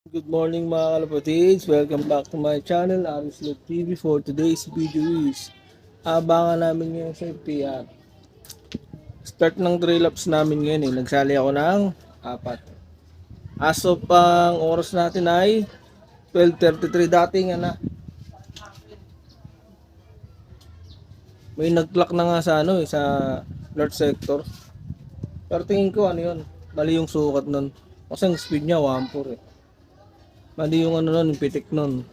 Good morning mga kalapatids, welcome back to my channel, Aris Love TV. For today's video is abangan namin ngayon sa FPR. Start ng 3 laps namin ngayon nagsali ako ng 4. As of ang oras natin ay 12:33 dating may nag-clock na nga sa sa north sector. Pero tingin ko yun, mali yung sukat nun. Kasi ang speed niya 1.4 Mali yung nun, yung pitik nun.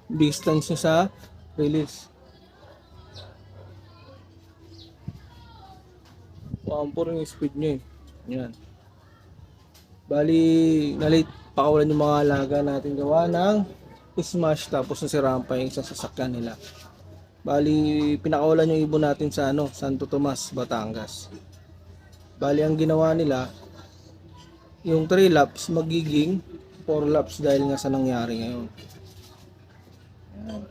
Distance niya sa release. 1.4 yung speed niya Yan. Bali, nalit pakawalan yung mga alaga natin gawa ng smash tapos nasiraan pa yung isang sasakyan nila. Bali, pinakawalan yung ibon natin sa Santo Tomas, Batangas. Bali, ang ginawa nila, yung 3 laps magiging 4 laps dahil nga sa nangyari ngayon. Yan.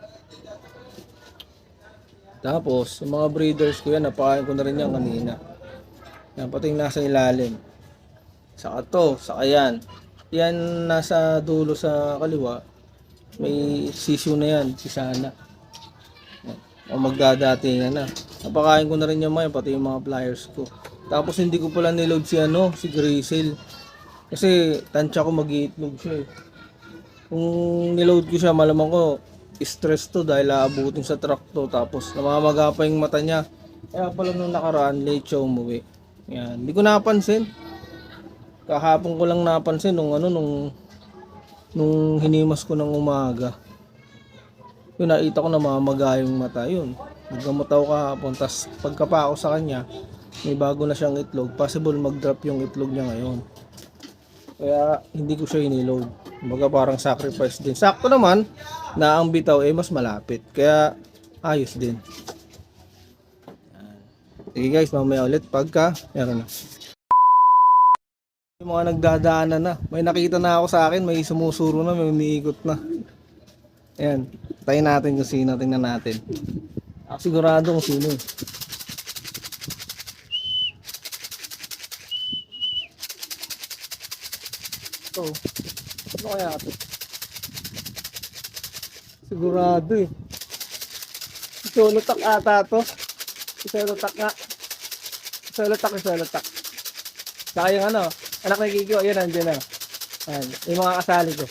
Tapos, yung mga breeders ko yan, napakain ko na rin yan kanina. Yan, pati yung nasa ilalim. Saka to, saka yan. Yan, nasa dulo sa kaliwa. May sisyo na yan, si Sana. O magdadatingan na. Napakain ko na rin yung mga, pati yung mga pliers ko. Tapos hindi ko pala niload si Grizzle. Kasi tansya ko mag-iitlog siya Kung niload ko siya, malamang ko stress to dahil aabutin sa truck to. Tapos namamaga pa yung mata niya. Kaya pala nung nakaraan, late siya umuwi. Yan, hindi ko napansin. Kahapon ko lang napansin nung hinimas ko ng umaga. Yun, nakita ko namamaga yung mata. Yun, naggamot ako kahapon. Tapos pagkapa ako sa kanya, may bago na siyang itlog. Possible mag-drop yung itlog niya ngayon. Kaya hindi ko siya iniload. Kumbaga parang sacrifice din. Sakto naman na ang bitaw mas malapit. Kaya ayos din. Sige guys, mamaya ulit pagka meron na. Yung mga nagdadaanan na. May nakita na ako sa akin. May sumusuro na. May umiikot na. Ayan. Tayo natin kung sino. Tingnan natin. Sigurado kung sino ito. Ano kaya ito? Sigurado Solotak ata to. Solotak nga. Solotak. Saka yung anak na Kiko, ayan, nandiyan na. Ayan, yung mga kasali ko.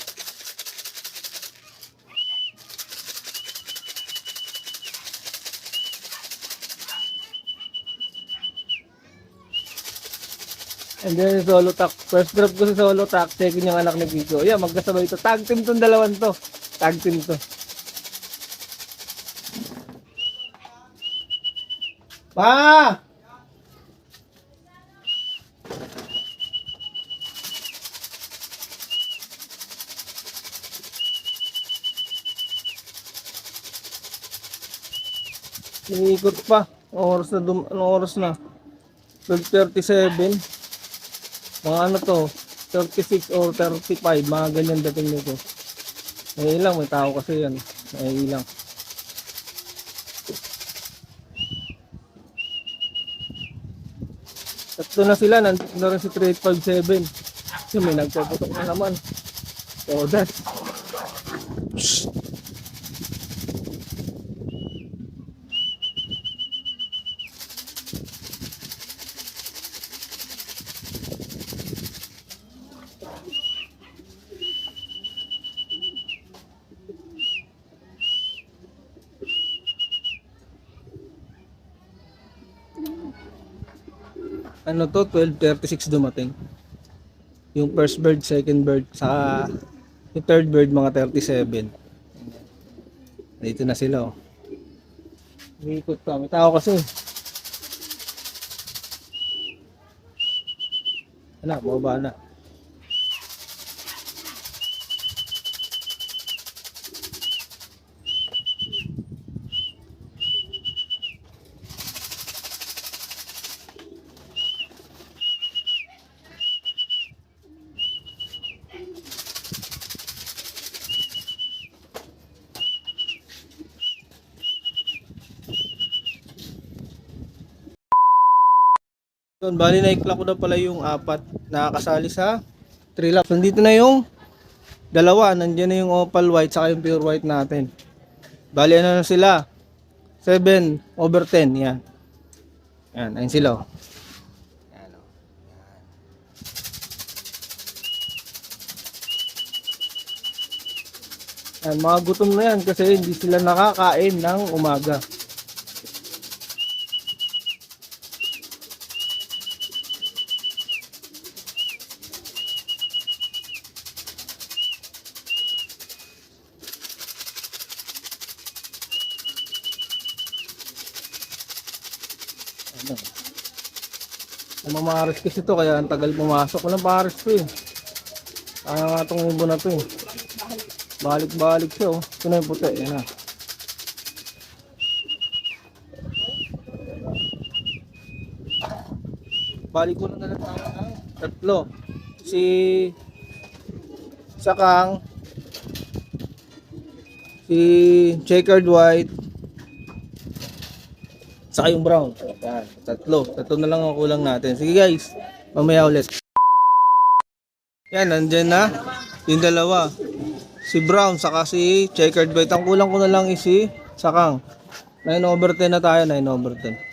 And then Solotak. First drop ko sa Solotak, second yung anak ni Kiko. Ayan, magkasabay ito. Tag team tong dalawan to. Tag team to. Pa! Iikot pa. Anong oras na? 12:37. Mga to, 36 or 35, mga ganyan dating nito. May ilang, may tao kasi yan. May ilang. Tatlo na sila, nandito na rin si 3857. Yung may nagpaputok na naman. Todas. Ano to, 12:36 dumating. Yung first bird, second bird, saka yung third bird mga 37. Dito na sila Ikot pa, may tao kasi. Baba na. Yun, bali na-clock ko na pala yung 4 nakakasali sa 3 laps. Nandito na yung Dalawa, nandiyan na yung opal white saka yung pure white natin. Bali ano na sila? 7/10, yan. Yan, ayun sila. Oh. Yan, oh. Yan, mga gutom na yan kasi hindi sila nakakain ng umaga. Ano? Namamaris kasi ito kaya ang tagal pumasok. Walang pares to eh. Itong ubo na to eh. Balik-balik siya oh. Ito na yung puti. Yan na. Balik ko na lang tayo ng tatlo. Si Sakang, si checkered white, saka yung brown. Yan, tatlo na lang ang kulang natin. Sige guys, mamaya ulit. Yan, nandyan na yung dalawa, si brown saka si checkered white. Ang kulang ko na lang is si Sakang. 9/10 na tayo, 9/10.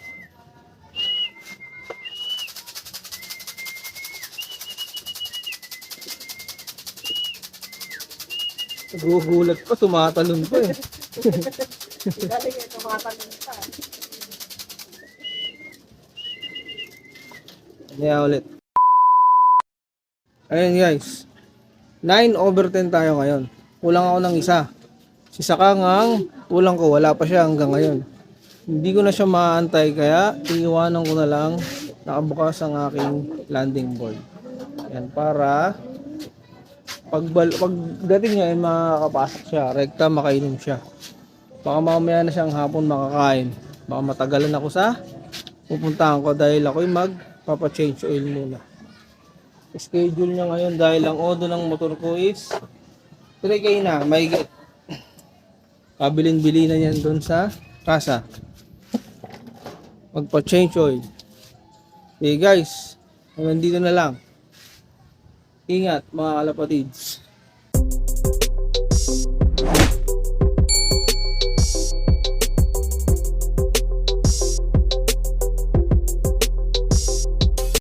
Nagugulat pa, tumatalon pa eh. Dali kayo tumatanong pa. Kaya ulit. Ayun guys. 9/10 tayo ngayon. Kulang ako ng isa. Si Sakang ang kulang ko. Wala pa siya hanggang ngayon. Hindi ko na siya maantay kaya iiwanan ko na lang nakabukas ang aking landing board. Yan para pagdating niya ay makakapasok siya. Rekta makainom siya. Baka mamaya na siyang hapon makakain. Baka matagalan ako sa pupuntahan ko dahil ako'y magpapa-change oil muna. Schedule niya ngayon dahil ang odo ng motor ko is 3K na, mahigit. Kabilin-bili na yan doon sa kasa. Magpa-change oil. Okay guys, hanggang dito na lang. Ingat mga kalapatids.